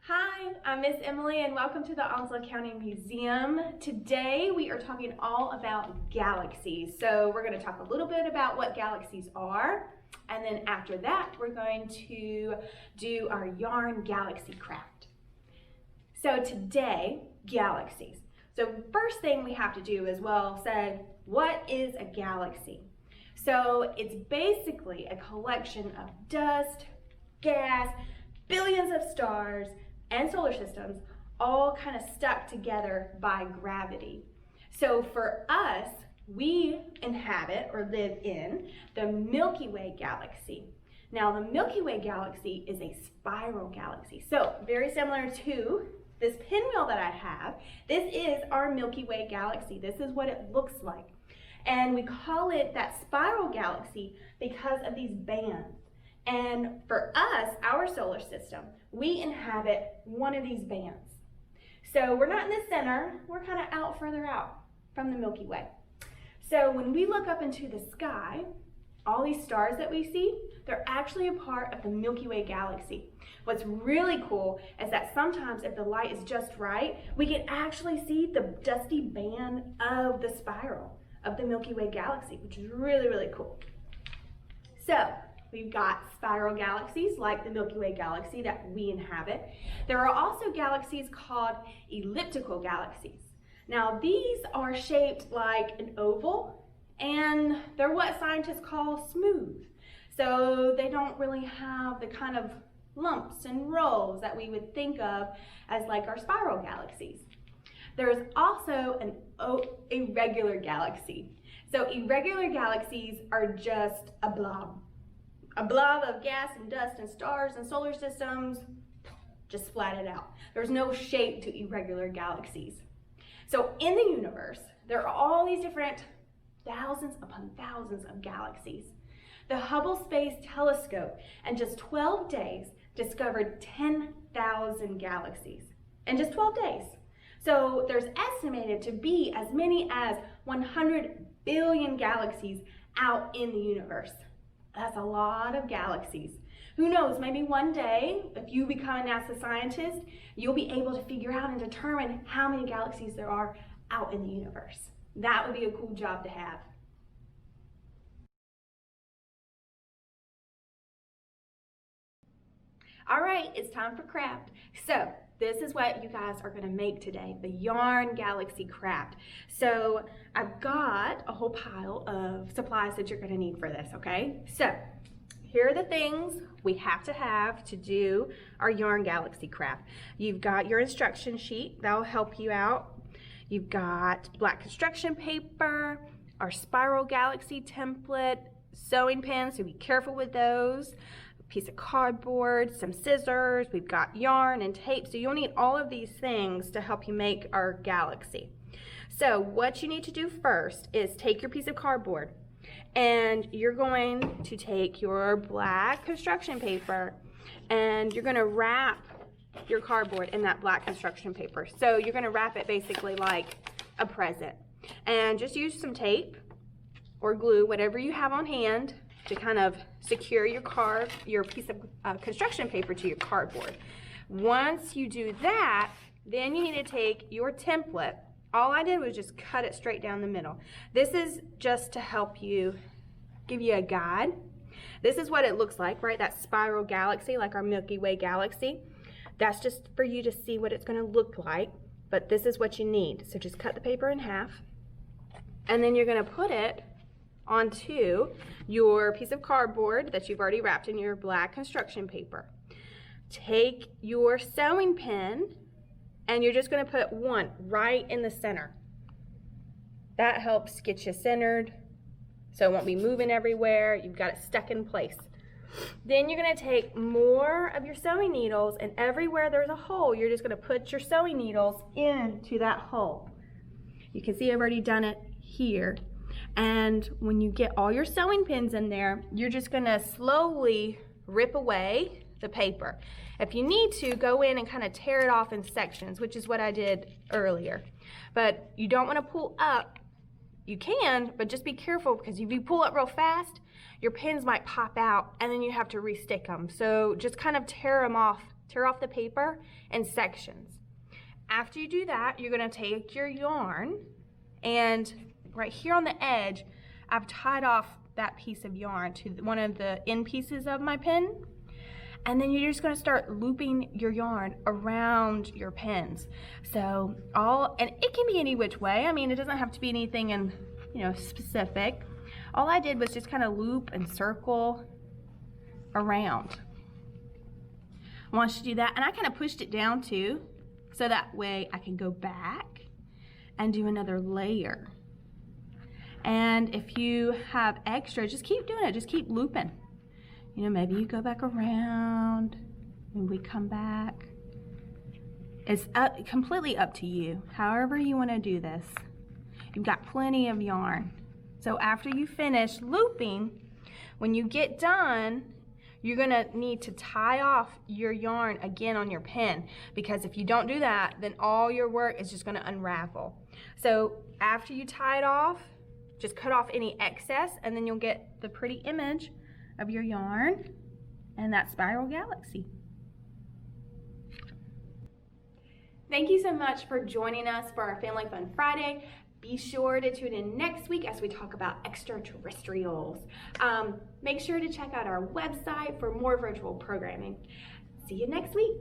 Hi, I'm Miss Emily and welcome to the Onslow County Museum. Today we are talking all about galaxies. So we're going to talk a little bit about what galaxies are, and then after that we're going to do our yarn galaxy craft. So today, galaxies. So first thing we have to do is, say, what is a galaxy? So it's basically a collection of dust, gas, billions of stars, and solar systems all kind of stuck together by gravity. So for us, we inhabit or live in the Milky Way Galaxy. Now the Milky Way Galaxy is a spiral galaxy. So very similar to this pinwheel that I have, this is our Milky Way Galaxy. This is what it looks like. And we call it that spiral galaxy because of these bands. And for us, our solar system, we inhabit one of these bands. So we're not in the center, we're kind of out further out from the Milky Way. So when we look up into the sky, all these stars that we see, they're actually a part of the Milky Way Galaxy. What's really cool is that sometimes if the light is just right, we can actually see the dusty band of the spiral of the Milky Way Galaxy, which is really, really cool. So we've got spiral galaxies like the Milky Way Galaxy that we inhabit. There are also galaxies called elliptical galaxies. Now these are shaped like an oval, and they're what scientists call smooth. So they don't really have the kind of lumps and rolls that we would think of as like our spiral galaxies. There's also an irregular galaxy. So irregular galaxies are just a blob of gas and dust and stars and solar systems just splatted out. There's no shape to irregular galaxies. So in the universe, there are all these different thousands upon thousands of galaxies. The Hubble Space Telescope in just 12 days discovered 10,000 galaxies in just 12 days. So there's estimated to be as many as 100 billion galaxies out in the universe. That's a lot of galaxies. Who knows, maybe one day, if you become a NASA scientist, you'll be able to figure out and determine how many galaxies there are out in the universe. That would be a cool job to have. All right, it's time for craft. So this is what you guys are going to make today, the yarn galaxy craft. So I've got a whole pile of supplies that you're going to need for this, okay? So here are the things we have to do our yarn galaxy craft. You've got your instruction sheet, that'll help you out. You've got black construction paper, our spiral galaxy template, sewing pins, so be careful with those. Piece of cardboard, some scissors, we've got yarn and tape, so you'll need all of these things to help you make our galaxy. So what you need to do first is take your piece of cardboard and you're going to take your black construction paper and you're going to wrap your cardboard in that black construction paper. So you're going to wrap it basically like a present, and just use some tape or glue, whatever you have on hand, to kind of secure your piece of construction paper to your cardboard. Once you do that, then you need to take your template. All I did was just cut it straight down the middle. This is just to help you, give you a guide. This is what it looks like, right? That spiral galaxy, like our Milky Way Galaxy. That's just for you to see what it's going to look like, but this is what you need. So just cut the paper in half, and then you're going to put it onto your piece of cardboard that you've already wrapped in your black construction paper. Take your sewing pin and you're just going to put one right in the center. That helps get you centered so it won't be moving everywhere. You've got it stuck in place. Then you're going to take more of your sewing needles, and everywhere there's a hole, you're just going to put your sewing needles into that hole. You can see I've already done it here. And when you get all your sewing pins in there, you're just going to slowly rip away the paper. If you need to, go in and kind of tear it off in sections, which is what I did earlier. But you don't want to pull up. You can, but just be careful, because if you pull up real fast, your pins might pop out and then you have to restick them. So just kind of tear them off tear off the paper in sections. After you do that, you're gonna take your yarn, and right here on the edge, I've tied off that piece of yarn to one of the end pieces of my pin. And then you're just gonna start looping your yarn around your pins. So and it can be any which way. I mean, it doesn't have to be anything in, specific. All I did was just kind of loop and circle around. I want you to do that, and I kind of pushed it down too, so that way I can go back and do another layer. And if you have extra, just keep doing it, just keep looping. Maybe you go back around and we come back. It's completely up to you, however you want to do this. You've got plenty of yarn. So after you finish looping, when you get done, you're gonna need to tie off your yarn again on your pin, because if you don't do that, then all your work is just gonna unravel. So after you tie it off, just cut off any excess, and then you'll get the pretty image of your yarn and that spiral galaxy. Thank you so much for joining us for our Family Fun Friday. Be sure to tune in next week as we talk about extraterrestrials. Make sure to check out our website for more virtual programming. See you next week.